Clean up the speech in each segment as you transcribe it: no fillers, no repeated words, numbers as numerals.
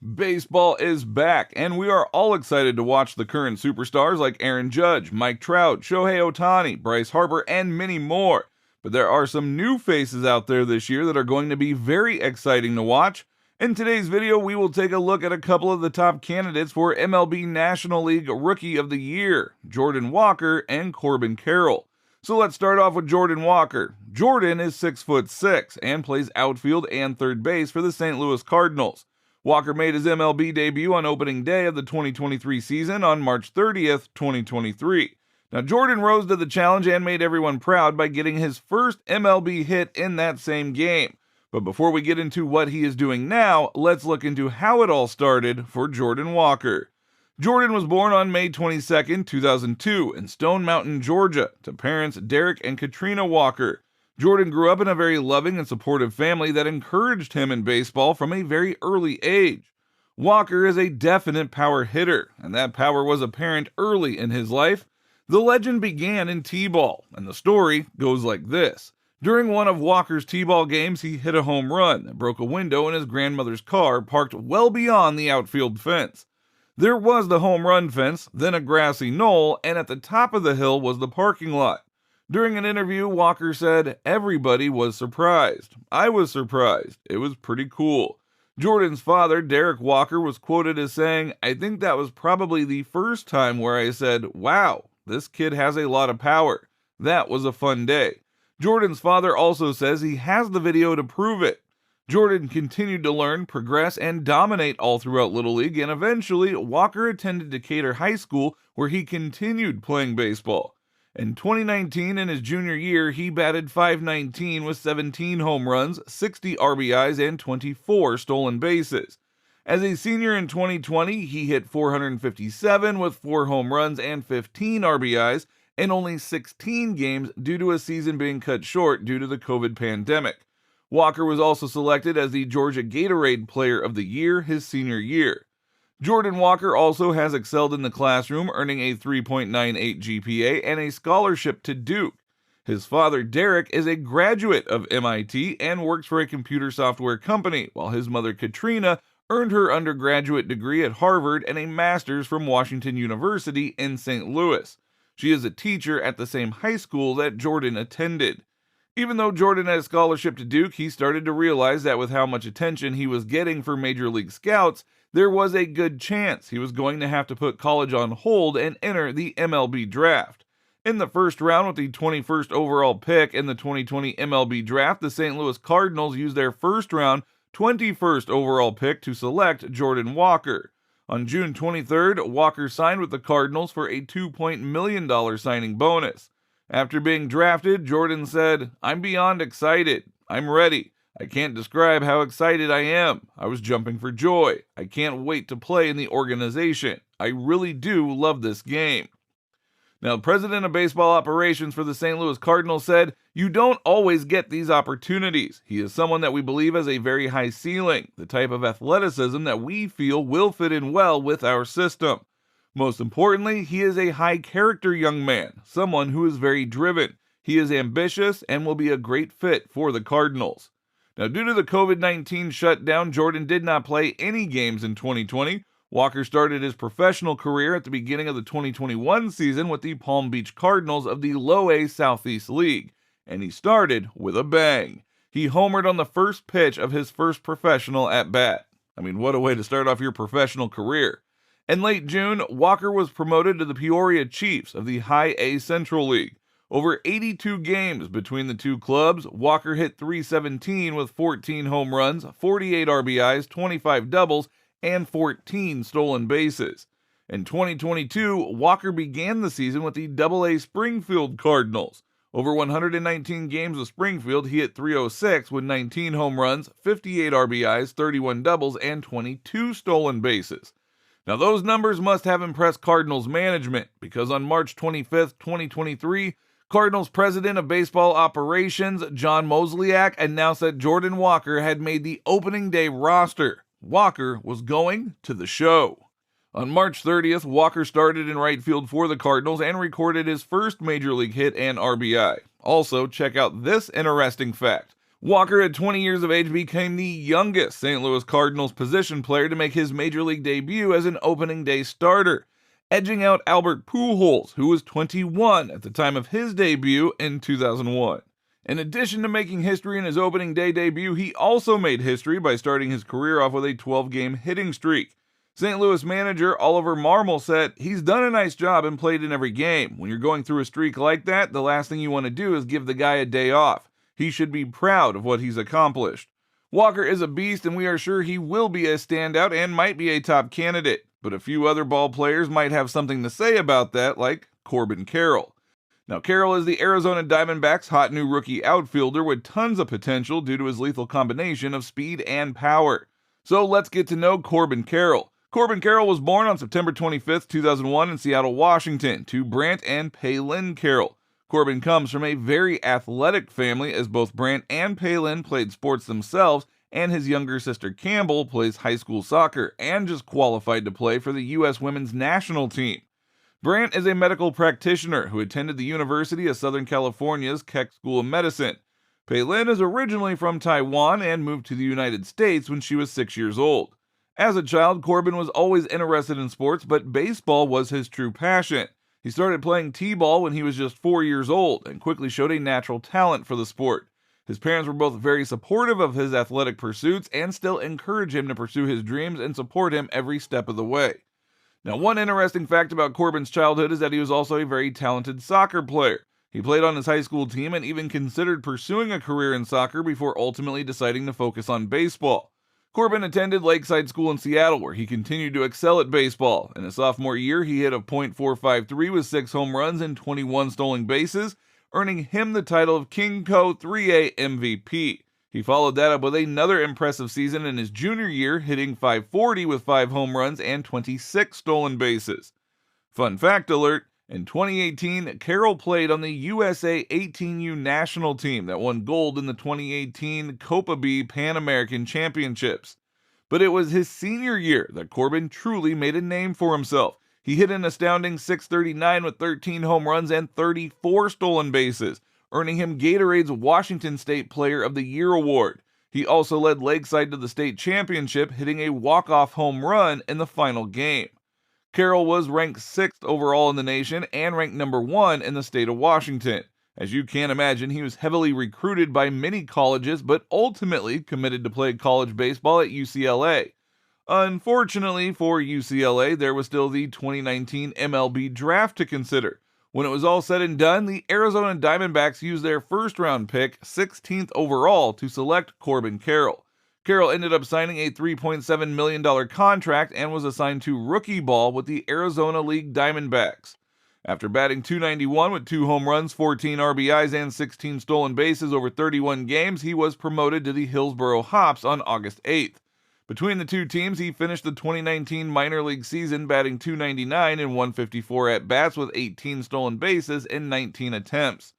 Baseball is back, and we are all excited to watch the current superstars like Aaron Judge, Mike Trout, Shohei Ohtani, Bryce Harper, and many more. But there are some new faces out there this year that are going to be very exciting to watch. In today's video, we will take a look at a couple of the top candidates for MLB National League Rookie of the Year, Jordan Walker and Corbin Carroll. So let's start off with Jordan Walker. Jordan is 6'6" and plays outfield and third base for the St. Louis Cardinals. Walker made his MLB debut on opening day of the 2023 season on March 30th, 2023. Now, Jordan rose to the challenge and made everyone proud by getting his first MLB hit in that same game. But before we get into what he is doing now, let's look into how it all started for Jordan Walker. Jordan was born on May 22, 2002 in Stone Mountain, Georgia, to parents Derek and Katrina Walker. Jordan grew up in a very loving and supportive family that encouraged him in baseball from a very early age. Walker is a definite power hitter, and that power was apparent early in his life. The legend began in T-ball, and the story goes like this. During one of Walker's T-ball games, he hit a home run that broke a window in his grandmother's car parked well beyond the outfield fence. There was the home run fence, then a grassy knoll, and at the top of the hill was the parking lot. During an interview, Walker said, "Everybody was surprised. I was surprised. It was pretty cool." Jordan's father, Derek Walker, was quoted as saying, "I think that was probably the first time where I said, wow, this kid has a lot of power. That was a fun day." Jordan's father also says he has the video to prove it. Jordan continued to learn, progress, and dominate all throughout Little League, and eventually Walker attended Decatur High School, where he continued playing baseball. In 2019, in his junior year, he batted .519 with 17 home runs, 60 RBIs, and 24 stolen bases. As a senior in 2020, he hit .457 with 4 home runs and 15 RBIs in only 16 games due to a season being cut short due to the COVID pandemic. Walker was also selected as the Georgia Gatorade Player of the Year his senior year. Jordan Walker also has excelled in the classroom, earning a 3.98 GPA and a scholarship to Duke. His father, Derek, is a graduate of MIT and works for a computer software company, while his mother, Katrina, earned her undergraduate degree at Harvard and a master's from Washington University in St. Louis. She is a teacher at the same high school that Jordan attended. Even though Jordan had a scholarship to Duke, he started to realize that with how much attention he was getting from Major League scouts, there was a good chance he was going to have to put college on hold and enter the MLB draft. In the first round with the 21st overall pick in the 2020 MLB draft, the St. Louis Cardinals used their first round 21st overall pick to select Jordan Walker. On June 23rd, Walker signed with the Cardinals for a $2 million signing bonus. After being drafted, Jordan said, "I'm beyond excited. I'm ready. I can't describe how excited I am. I was jumping for joy. I can't wait to play in the organization. I really do love this game." Now, the president of baseball operations for the St. Louis Cardinals said, "You don't always get these opportunities. He is someone that we believe has a very high ceiling, the type of athleticism that we feel will fit in well with our system. Most importantly, he is a high-character young man, someone who is very driven. He is ambitious and will be a great fit for the Cardinals." Now, due to the COVID-19 shutdown, Jordan did not play any games in 2020. Walker started his professional career at the beginning of the 2021 season with the Palm Beach Cardinals of the Low-A Southeast League, and he started with a bang. He homered on the first pitch of his first professional at-bat. I mean, what a way to start off your professional career. In late June, Walker was promoted to the Peoria Chiefs of the High A Central League. Over 82 games between the two clubs, Walker hit .317 with 14 home runs, 48 RBIs, 25 doubles, and 14 stolen bases. In 2022, Walker began the season with the Double-A Springfield Cardinals. Over 119 games with Springfield, he hit .306 with 19 home runs, 58 RBIs, 31 doubles, and 22 stolen bases. Now, those numbers must have impressed Cardinals management, because on March 25th, 2023, Cardinals president of baseball operations, John Mozeliak, announced that Jordan Walker had made the opening day roster. Walker was going to the show. On March 30th, Walker started in right field for the Cardinals and recorded his first major league hit and RBI. Also, check out this interesting fact. Walker, at 20 years of age, became the youngest St. Louis Cardinals position player to make his major league debut as an opening day starter, edging out Albert Pujols, who was 21 at the time of his debut in 2001. In addition to making history in his opening day debut, he also made history by starting his career off with a 12-game hitting streak. St. Louis manager Oliver Marmol said, "He's done a nice job and played in every game. When you're going through a streak like that, the last thing you want to do is give the guy a day off. He should be proud of what he's accomplished." Walker is a beast, and we are sure he will be a standout and might be a top candidate. But a few other ball players might have something to say about that, like Corbin Carroll. Now, Carroll is the Arizona Diamondbacks' hot new rookie outfielder with tons of potential due to his lethal combination of speed and power. So let's get to know Corbin Carroll. Corbin Carroll was born on September 25, 2001 in Seattle, Washington, to Brant and Paylin Carroll. Corbin comes from a very athletic family, as both Brant and Paylin played sports themselves, and his younger sister Campbell plays high school soccer and just qualified to play for the U.S. women's national team. Brant is a medical practitioner who attended the University of Southern California's Keck School of Medicine. Paylin is originally from Taiwan and moved to the United States when she was 6 years old. As a child, Corbin was always interested in sports, but baseball was his true passion. He started playing t-ball when he was just 4 years old and quickly showed a natural talent for the sport. His parents were both very supportive of his athletic pursuits and still encourage him to pursue his dreams and support him every step of the way. Now, one interesting fact about Corbin's childhood is that he was also a very talented soccer player. He played on his high school team and even considered pursuing a career in soccer before ultimately deciding to focus on baseball. Corbin attended Lakeside School in Seattle, where he continued to excel at baseball. In his sophomore year, he hit a .453 with 6 home runs and 21 stolen bases, earning him the title of KingCo 3A MVP. He followed that up with another impressive season in his junior year, hitting .540 with 5 home runs and 26 stolen bases. Fun fact alert, in 2018, Carroll played on the USA 18U national team that won gold in the 2018 Copa B Pan American Championships. But it was his senior year that Corbin truly made a name for himself. He hit an astounding .639 with 13 home runs and 34 stolen bases, earning him Gatorade's Washington State Player of the Year award. He also led Lakeside to the state championship, hitting a walk-off home run in the final game. Carroll was ranked 6th overall in the nation and ranked number 1 in the state of Washington. As you can imagine, he was heavily recruited by many colleges, but ultimately committed to play college baseball at UCLA. Unfortunately for UCLA, there was still the 2019 MLB draft to consider. When it was all said and done, the Arizona Diamondbacks used their first-round pick, 16th overall, to select Corbin Carroll. Carroll ended up signing a $3.7 million contract and was assigned to rookie ball with the Arizona League Diamondbacks. After batting .291 with 2 home runs, 14 RBIs, and 16 stolen bases over 31 games, he was promoted to the Hillsboro Hops on August 8th. Between the two teams, he finished the 2019 minor league season batting .299 and 154 at-bats with 18 stolen bases in 19 attempts.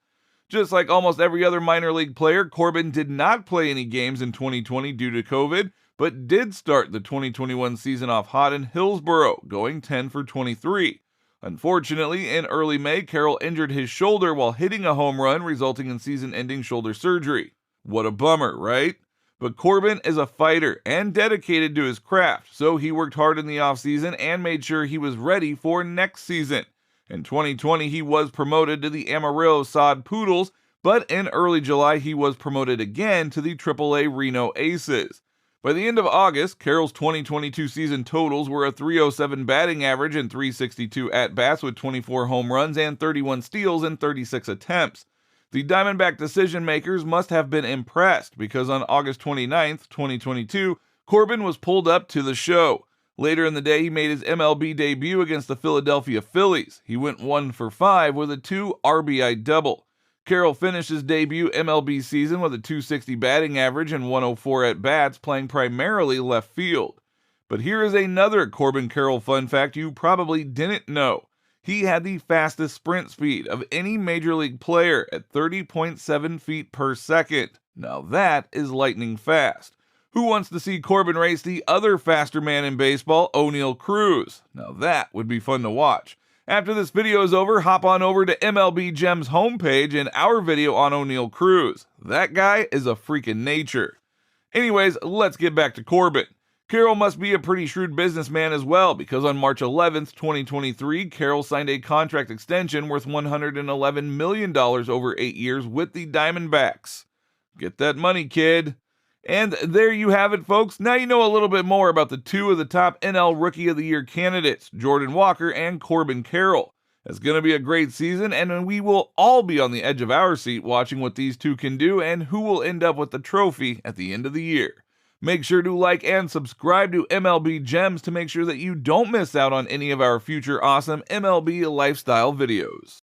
Just like almost every other minor league player, Corbin did not play any games in 2020 due to COVID, but did start the 2021 season off hot in Hillsboro, going 10 for 23. Unfortunately, in early May, Carroll injured his shoulder while hitting a home run, resulting in season-ending shoulder surgery. What a bummer, right? But Corbin is a fighter and dedicated to his craft, so he worked hard in the offseason and made sure he was ready for next season. In 2020, he was promoted to the Amarillo Sod Poodles, but in early July, he was promoted again to the AAA Reno Aces. By the end of August, Carroll's 2022 season totals were a .307 batting average and .362 at-bats with 24 home runs and 31 steals in 36 attempts. The Diamondback decision-makers must have been impressed because on August 29, 2022, Corbin was pulled up to the show. Later in the day, he made his MLB debut against the Philadelphia Phillies. He went 1 for 5 with a 2 RBI double. Carroll finished his debut MLB season with a .260 batting average and 104 at-bats, playing primarily left field. But here is another Corbin Carroll fun fact you probably didn't know. He had the fastest sprint speed of any major league player at 30.7 feet per second. Now that is lightning fast. Who wants to see Corbin race the other faster man in baseball, O'Neal Cruz? Now that would be fun to watch. After this video is over, hop on over to MLB Gem's homepage and our video on O'Neal Cruz. That guy is a freak in nature. Anyways, let's get back to Corbin. Carroll must be a pretty shrewd businessman as well, because on March 11th, 2023, Carroll signed a contract extension worth $111 million over 8 years with the Diamondbacks. Get that money, kid. And there you have it, folks. Now you know a little bit more about the two of the top NL Rookie of the Year candidates, Jordan Walker and Corbin Carroll. It's going to be a great season, and we will all be on the edge of our seat watching what these two can do and who will end up with the trophy at the end of the year. Make sure to like and subscribe to MLB Gems to make sure that you don't miss out on any of our future awesome MLB lifestyle videos.